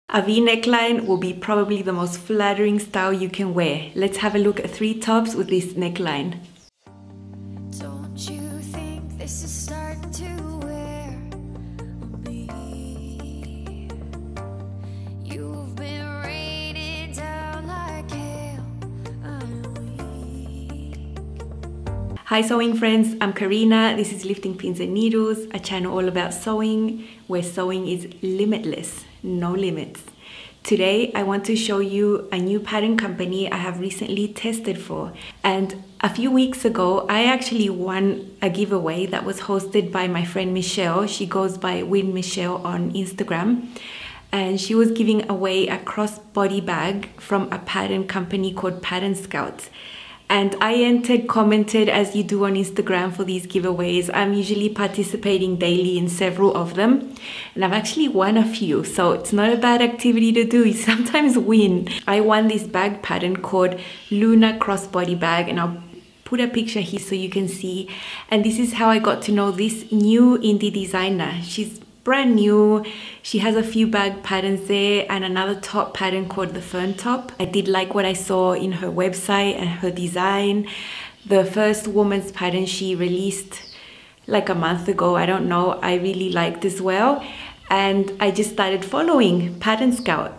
A V neckline will be probably the most flattering style you can wear. Let's have a look at 3 tops with this neckline. Don't you think this is starting to wear on me? You've been raining down like hail. I'm weak. Hi sewing friends, I'm Karina. This is Lifting Pins and Needles, a channel all about sewing, where sewing is limitless, no limits. Today I want to show you a new pattern company I have recently tested for. And a few weeks ago I actually won a giveaway that was hosted by my friend Michelle. She goes by Win Michelle on Instagram. And she was giving away a crossbody bag from a pattern company called Patternscout. And I entered, commented as you do on Instagram for these giveaways. I'm usually participating daily in several of them. And I've actually won a few, so it's not a bad activity to do. You sometimes win. I won this bag pattern called Luna Crossbody Bag, and I'll put a picture here so you can see. And this is how I got to know this new indie designer. She's brand new. She has a few bag patterns there and another top pattern called the Fern Top. I did like what I saw in her website and her design. The first woman's pattern she released like a month ago, I don't know, I really liked as well. And I just started following Patternscout.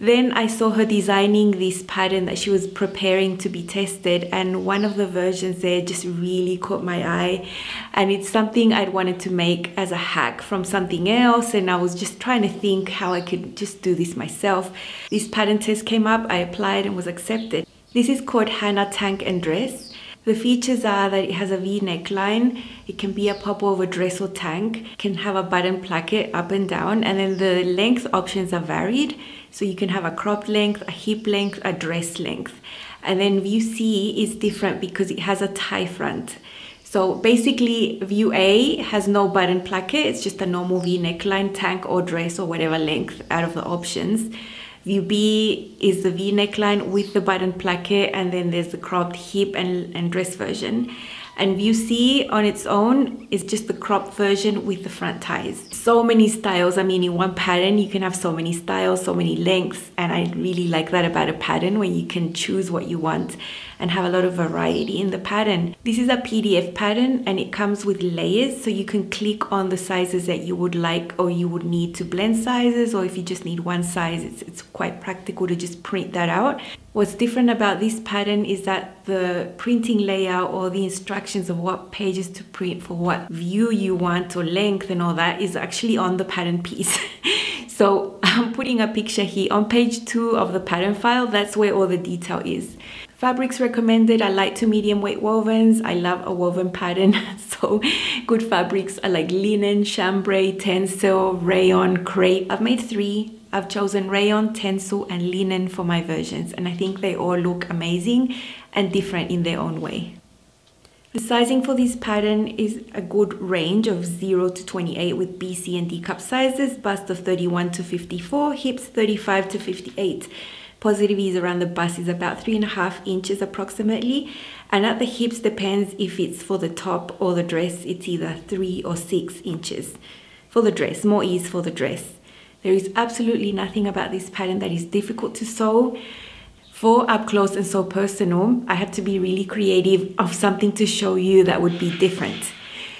Then I saw her designing this pattern that she was preparing to be tested, and one of the versions there just really caught my eye, and it's something I'd wanted to make as a hack from something else, and I was just trying to think how I could just do this myself. This pattern test came up, I applied and was accepted. This is called Hana Tank and Dress. The features are that it has a V neckline, it can be a pop-over dress or tank, it can have a button placket up and down, and then the length options are varied. So you can have a cropped length, a hip length, a dress length. And then view C is different because it has a tie front. So basically view A has no button placket, it's just a normal V neckline, tank or dress or whatever length out of the options. View B is the V neckline with the button placket, and then there's the cropped hip and dress version. And view C on its own is just the cropped version with the front ties. So many styles. I mean, in one pattern you can have so many styles, so many lengths, and I really like that about a pattern when you can choose what you want and have a lot of variety in the pattern. This is a PDF pattern and it comes with layers, so you can click on the sizes that you would like or you would need to blend sizes, or if you just need one size, it's quite practical to just print that out. What's different about this pattern is that the printing layout or the instructions of what pages to print for what view you want or length and all that is actually on the pattern piece. So I'm putting a picture here on page 2 of the pattern file. That's where all the detail is. Fabrics recommended are light to medium weight wovens. I love a woven pattern, so good fabrics are like linen, chambray, Tencel, rayon, crepe. I've made 3. I've chosen rayon, Tencel and linen for my versions, and I think they all look amazing and different in their own way. The sizing for this pattern is a good range of 0 to 28 with B, C and D cup sizes, bust of 31 to 54, hips 35 to 58. Positive ease around the bust is about 3.5 inches approximately, and at the hips depends if it's for the top or the dress, it's either 3 or 6 inches. For the dress, more ease for the dress. There is absolutely nothing about this pattern that is difficult to sew. For up close and so personal, I had to be really creative of something to show you that would be different.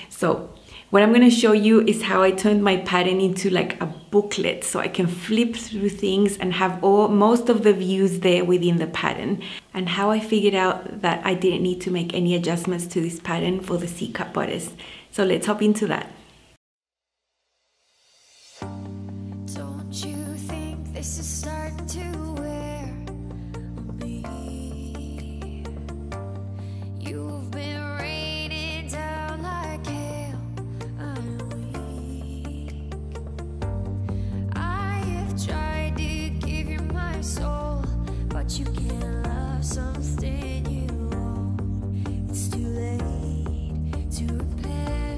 So what I'm going to show you is how I turned my pattern into like a booklet, so I can flip through things and have most of the views there within the pattern, and how I figured out that I didn't need to make any adjustments to this pattern for the C-cup bodice. So let's hop into that. Don't you think this is starting to wear on me? You've been raining down like hail. I'm weak. I have tried to give you my soul, but you can't love something you own. It's too late to repair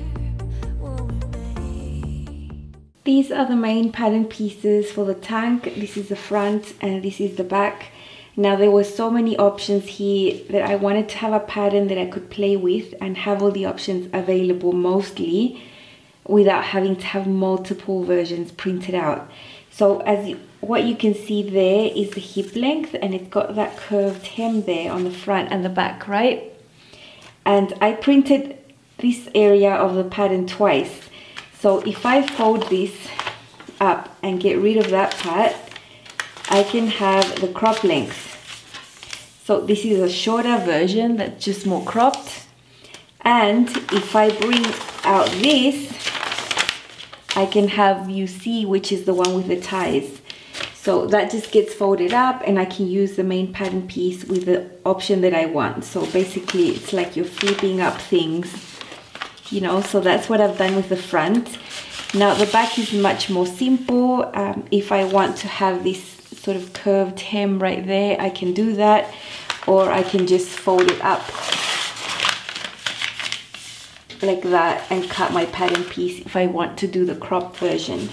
what we made. These are the main pattern pieces for the tank. This is the front and this is the back. Now there were so many options here that I wanted to have a pattern that I could play with and have all the options available mostly without having to have multiple versions printed out. So as what you can see there is the hip length, and it's got that curved hem there on the front and the back, right? And I printed this area of the pattern twice. So if I fold this up and get rid of that part, I can have the crop length. So this is a shorter version that's just more cropped. And if I bring out this, I can have you see which is the one with the ties. So that just gets folded up, and I can use the main pattern piece with the option that I want. So basically it's like you're flipping up things, you know. So that's what I've done with the front. Now the back is much more simple. If I want to have this sort of curved hem right there, I can do that, or I can just fold it up like that and cut my pattern piece if I want to do the cropped version.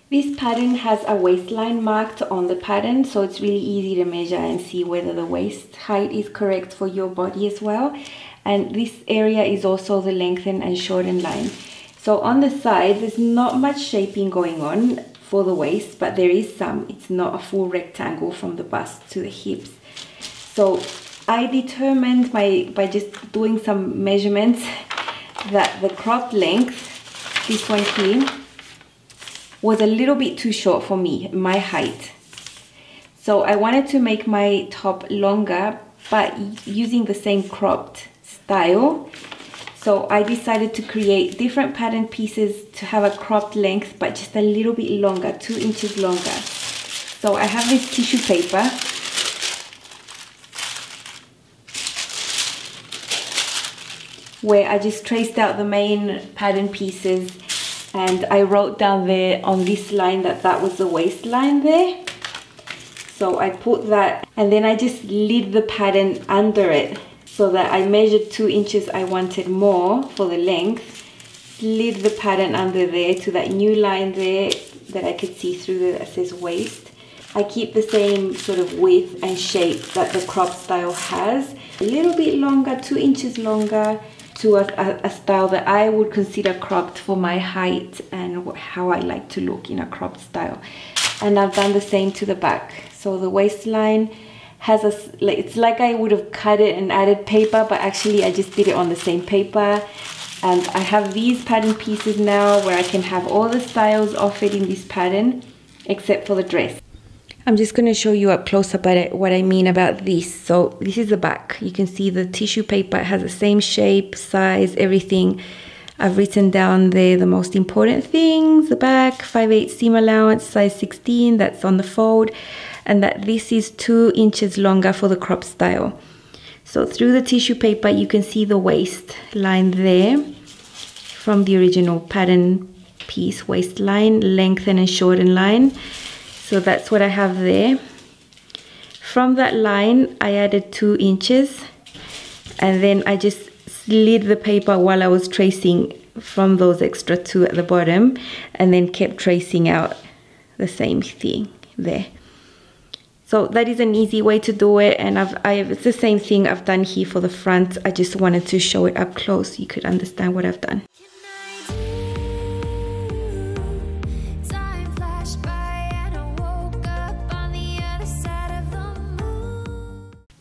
This pattern has a waistline marked on the pattern, so it's really easy to measure and see whether the waist height is correct for your body as well. And this area is also the lengthen and shorten line. So on the side, there's not much shaping going on for the waist, but there is some. It's not a full rectangle from the bust to the hips. So I determined by just doing some measurements that the crop length, this one here, was a little bit too short for me, my height. So I wanted to make my top longer, but using the same cropped style. So I decided to create different pattern pieces to have a cropped length, but just a little bit longer, 2 inches longer. So I have this tissue paper. Where I just traced out the main pattern pieces, and I wrote down there on this line that that was the waistline there. So I put that, and then I just slid the pattern under it, so that I measured 2 inches I wanted more for the length, slid the pattern under there to that new line there that I could see through that says waist. I keep the same sort of width and shape that the crop style has, a little bit longer, 2 inches longer, to a style that I would consider cropped for my height and how I like to look in a cropped style. And I've done the same to the back. So the waistline has it's like I would have cut it and added paper, but actually I just did it on the same paper. And I have these pattern pieces now where I can have all the styles offered in this pattern except for the dress. I'm just going to show you up close about what I mean about this. So this is the back. You can see the tissue paper has the same shape, size, everything. I've written down there the most important things. The back, 5/8 seam allowance, size 16, that's on the fold. And that this is 2 inches longer for the crop style. So through the tissue paper, you can see the waist line there from the original pattern piece, waistline, lengthen and shorten line. So that's what I have there. From that line, I added 2 inches, and then I just slid the paper while I was tracing from those extra 2 at the bottom, and then kept tracing out the same thing there. So that is an easy way to do it, and it's the same thing I've done here for the front. I just wanted to show it up close so you could understand what I've done.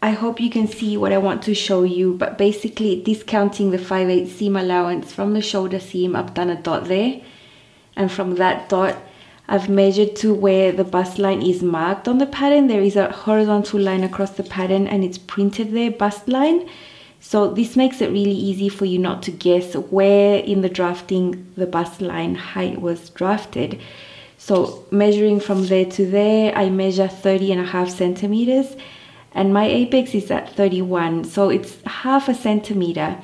I hope you can see what I want to show you, but basically discounting the 5/8 seam allowance from the shoulder seam, I've done a dot there, and from that dot I've measured to where the bust line is marked on the pattern. There is a horizontal line across the pattern and it's printed there, bust line. So this makes it really easy for you not to guess where in the drafting the bust line height was drafted. So measuring from there to there, I measure 30.5 centimeters. And my apex is at 31, so it's 1/2 centimeter,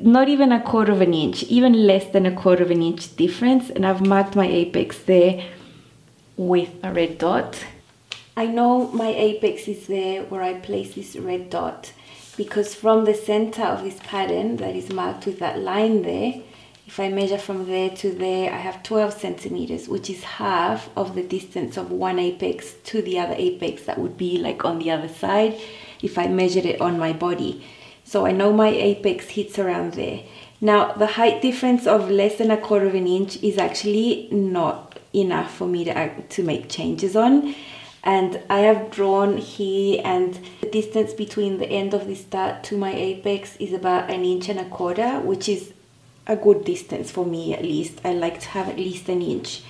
not even 1/4 inch, even less than 1/4 inch difference. And I've marked my apex there with a red dot. I know my apex is there where I place this red dot, because from the center of this pattern that is marked with that line there, if I measure from there to there, I have 12 centimeters, which is 1/2 of the distance of one apex to the other apex that would be like on the other side. if I measured it on my body. So I know my apex hits around there. Now the height difference of less than 1/4 of an inch is actually not enough for me to make changes on. And I have drawn here, and the distance between the end of this dart to my apex is about 1.25 inches, which is a good distance for me at least. I like to have at least 1 inch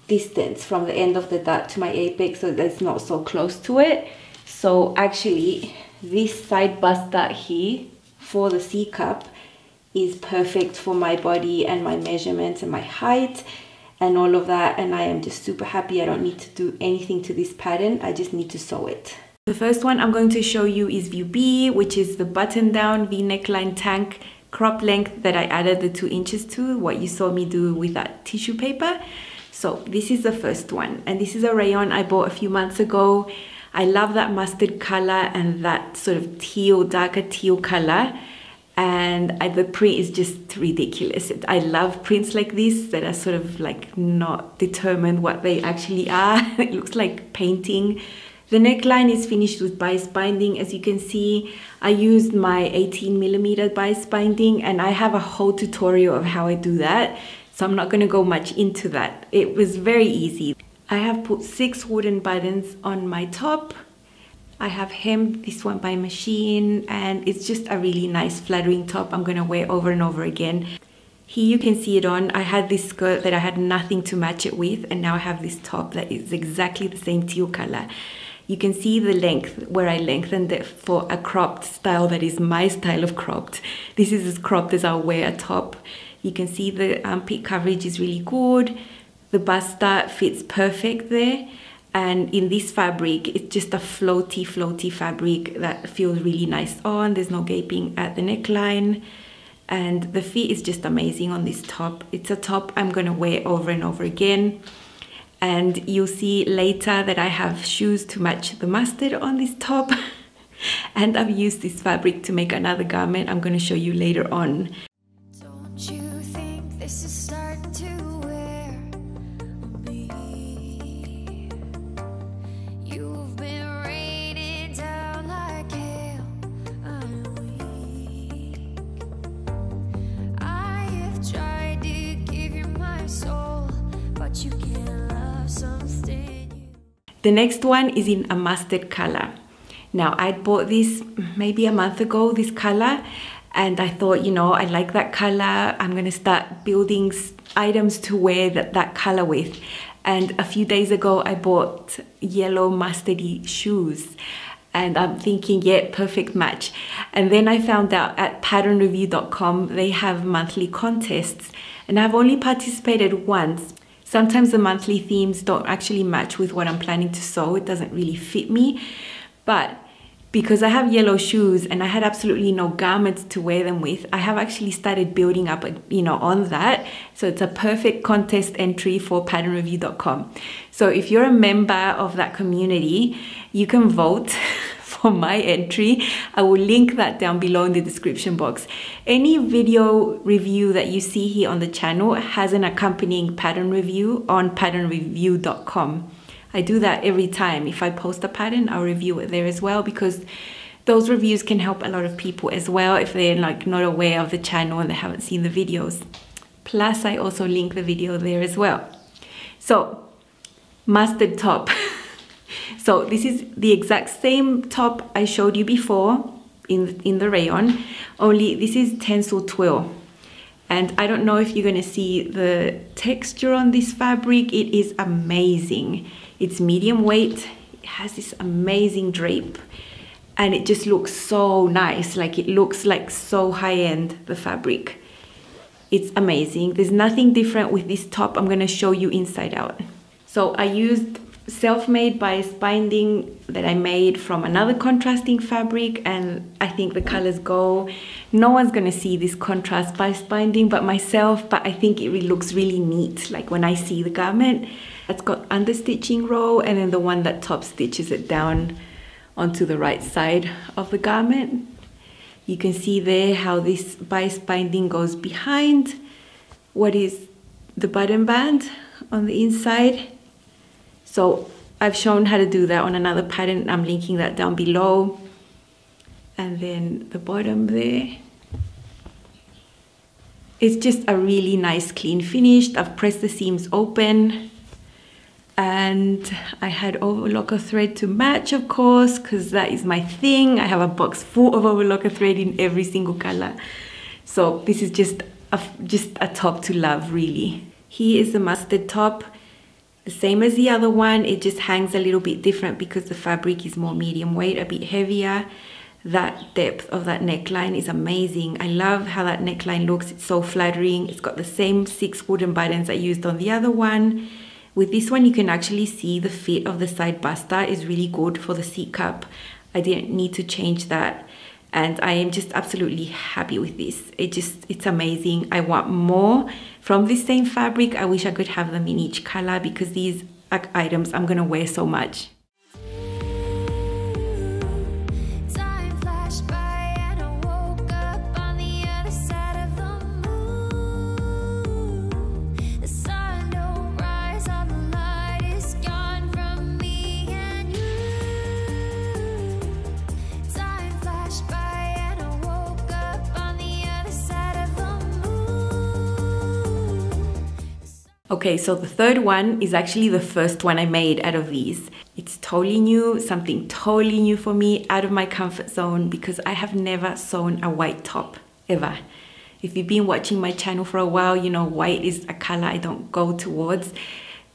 distance from the end of the dart to my apex so that's not so close to it. So actually this side bust dart here for the C cup is perfect for my body and my measurements and my height and all of that, and I am just super happy. I don't need to do anything to this pattern, I just need to sew it. The first one I'm going to show you is view B, which is the button down V neckline tank crop length that I added the 2 inches to, what you saw me do with that tissue paper. So this is the first one, and this is a rayon I bought a few months ago. I love that mustard color and that sort of teal, darker teal color. And the print is just ridiculous. I love prints like this that are sort of like not determined what they actually are. It looks like painting. The neckline is finished with bias binding. As you can see, I used my 18mm bias binding, and I have a whole tutorial of how I do that. So I'm not going to go much into that. It was very easy. I have put 6 wooden buttons on my top. I have hemmed this one by machine, and it's just a really nice flattering top I'm going to wear over and over again. Here you can see it on. I had this skirt that I had nothing to match it with, and now I have this top that is exactly the same teal color. You can see the length where I lengthened it for a cropped style that is my style of cropped. This is as cropped as I'll wear a top. You can see the armpit coverage is really good. The bust dart fits perfect there. And in this fabric, it's just a floaty fabric that feels really nice on. There's no gaping at the neckline. And the fit is just amazing on this top. It's a top I'm going to wear over and over again. And you'll see later that I have shoes to match the mustard on this top. And I've used this fabric to make another garment I'm going to show you later on. Don't you think this is starting to wear me? You've been raining down like hail. I'm weak. I have tried to give you my soul, but you can't love something you... The next one is in a mustard color. Now, I bought this maybe a month ago, this color, and I thought, you know, I like that color. I'm going to start building items to wear that color with. And a few days ago, I bought yellow mustardy shoes. And I'm thinking, yeah, perfect match. And then I found out at patternreview.com, they have monthly contests. And I've only participated once. Sometimes the monthly themes don't actually match with what I'm planning to sew. It doesn't really fit me. But because I have yellow shoes and I had absolutely no garments to wear them with, I have actually started building up, you know, on that. So it's a perfect contest entry for patternreview.com. So if you're a member of that community, you can vote for my entry. I will link that down below in the description box. Any video review that you see here on the channel has an accompanying pattern review on patternreview.com. I do that every time. If I post a pattern, I'll review it there as well, because those reviews can help a lot of people as well if they're like not aware of the channel and they haven't seen the videos. Plus, I also link the video there as well. So, mustard top. So this is the exact same top I showed you before in the rayon, only this is Tencel twill. And I don't know if you're going to see the texture on this fabric. It is amazing. It's medium weight. It has this amazing drape. And it just looks so nice. Like it looks like so high-end, the fabric. It's amazing. There's nothing different with this top. I'm going to show you inside out. So I used self-made bias binding that I made from another contrasting fabric, and I think the colors go. No one's gonna see this contrast bias binding but myself, but I think it looks really neat. Like when I see the garment, it's got understitching row and then the one that top stitches it down onto the right side of the garment. You can see there how this bias binding goes behind what is the button band on the inside. So I've shown how to do that on another pattern. I'm linking that down below. And then the bottom there. It's just a really nice clean finish. I've pressed the seams open. And I had overlocker thread to match, of course, because that is my thing. I have a box full of overlocker thread in every single color. So this is just a top to love, really. Here is the mustard top. The same as the other one, it just hangs a little bit different because the fabric is more medium weight, a bit heavier. That depth of that neckline is amazing. I love how that neckline looks. It's so flattering. It's got the same 6 wooden buttons I used on the other one. With this one, you can actually see the fit of the side buster is really good for the seat cup. I didn't need to change that. And I am just absolutely happy with this. It's amazing. I want more from this same fabric. I wish I could have them in each color because these are items I'm gonna wear so much. Okay, so the third one is actually the first one I made out of these. It's totally new, something totally new for me, out of my comfort zone, because I have never sewn a white top, ever. If you've been watching my channel for a while, you know white is a color I don't go towards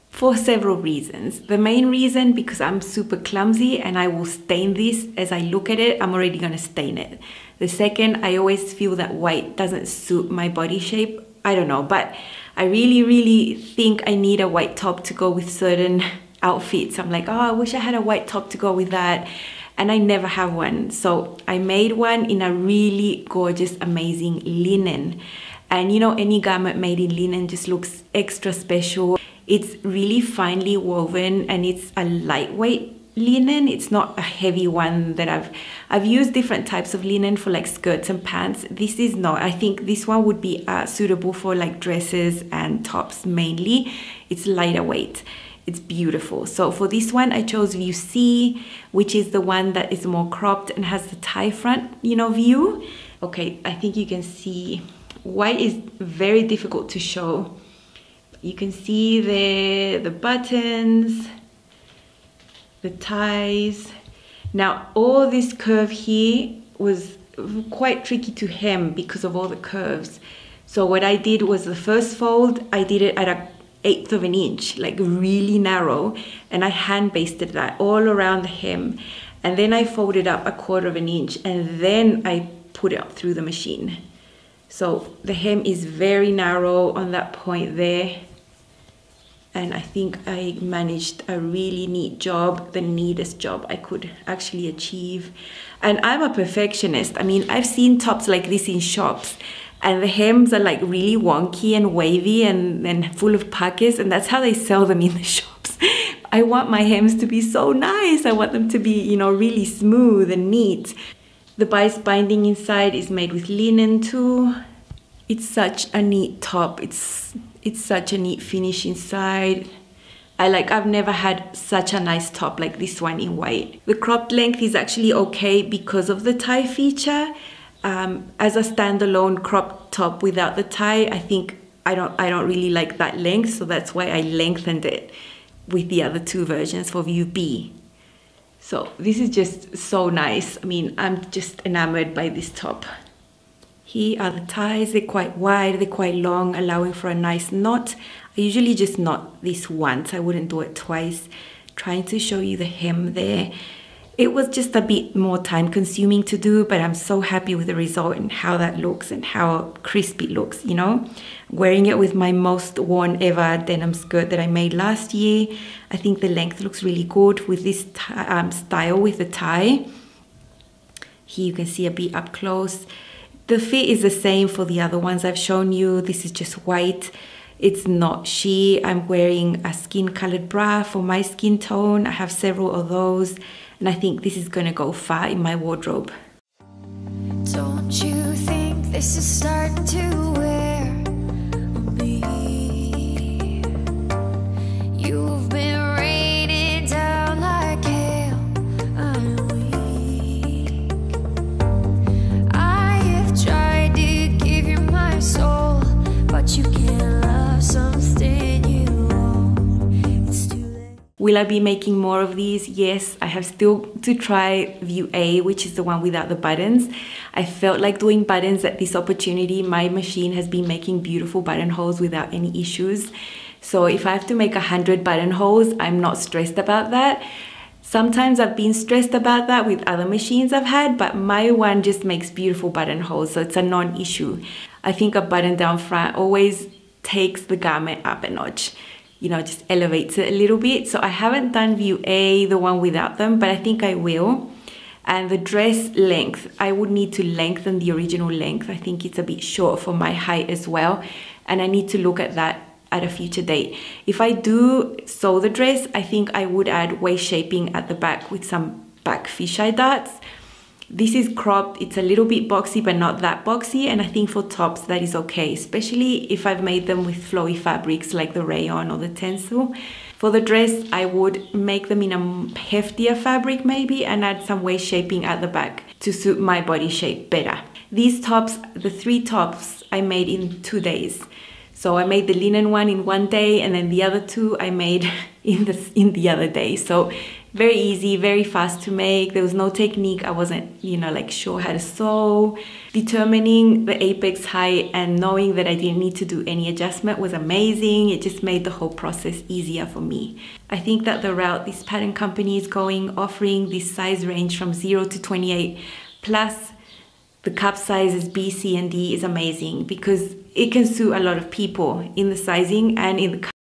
for several reasons. The main reason, because I'm super clumsy and I will stain this. As I look at it, I'm already gonna stain it. The second, I always feel that white doesn't suit my body shape. I don't know, but I really think I need a white top to go with certain outfits. I'm like, oh, I wish I had a white top to go with that. And I never have one. So I made one in a really gorgeous, amazing linen. And you know, any garment made in linen just looks extra special. It's really finely woven and it's a lightweight linen. It's not a heavy one that I've used different types of linen for like skirts and pants. This is not. I think this one would be suitable for like dresses and tops mainly. It's lighter weight. It's beautiful. So for this one I chose view C, which is the one that is more cropped and has the tie front, you know, view. Okay, I think you can see white is very difficult to show. You can see the buttons, the ties. Now all this curve here was quite tricky to hem because of all the curves. So what I did was the first fold, I did it at 1/8 of an inch, like really narrow, and I hand basted that all around the hem. And then I folded up 1/4 of an inch and then I put it up through the machine. So the hem is very narrow on that point there. And I think I managed a really neat job, the neatest job I could actually achieve. And I'm a perfectionist. I mean, I've seen tops like this in shops and the hems are like really wonky and wavy and full of pockets, and that's how they sell them in the shops. I want my hems to be so nice. I want them to be, you know, really smooth and neat. The bias binding inside is made with linen too. It's such a neat top. It's such a neat finish inside. I've never had such a nice top like this one in white. The cropped length is actually okay because of the tie feature. As a standalone cropped top without the tie, I think I don't really like that length, so that's why I lengthened it with the other two versions for view B. So this is just so nice. I mean, I'm just enamored by this top. Here are the ties. They're quite wide, they're quite long, allowing for a nice knot. I usually just knot this once, I wouldn't do it twice. Trying to show you the hem there. It was just a bit more time consuming to do, but I'm so happy with the result and how that looks and how crisp it looks, you know. Wearing it with my most worn ever denim skirt that I made last year. I think the length looks really good with this style with the tie. Here you can see a bit up close. The fit is the same for the other ones I've shown you. This is just white. It's not sheer. I'm wearing a skin colored bra for my skin tone. I have several of those, and I think this is gonna go far in my wardrobe. Don't you think this is starting to wear on me? You've been raining down Will I be making more of these? Yes, I have still to try view A, which is the one without the buttons. I felt like doing buttons at this opportunity. My machine has been making beautiful buttonholes without any issues. So if I have to make 100 buttonholes, I'm not stressed about that. Sometimes I've been stressed about that with other machines I've had, but my one just makes beautiful buttonholes, so it's a non-issue. I think a button down front always takes the garment up a notch. You know, just elevates it a little bit. So I haven't done view A, the one without them, but I think I will. And the dress length, I would need to lengthen the original length. I think it's a bit short for my height as well. And I need to look at that at a future date. If I do sew the dress, I think I would add waist shaping at the back with some back fisheye darts. This is cropped, it's a little bit boxy, but not that boxy, and I think for tops that is okay, especially if I've made them with flowy fabrics like the rayon or the Tencel. For the dress, I would make them in a heftier fabric maybe and add some waist shaping at the back to suit my body shape better. These tops, the 3 tops, I made in 2 days. So I made the linen one in 1 day, and then the other 2 I made in the other day. So very easy, very fast to make. There was no technique. I wasn't, you know, like sure how to sew. Determining the apex height and knowing that I didn't need to do any adjustment was amazing. It just made the whole process easier for me. I think that the route this pattern company is going, offering this size range from 0 to 28 plus the cup sizes B, C, and D is amazing because it can suit a lot of people in the sizing and in the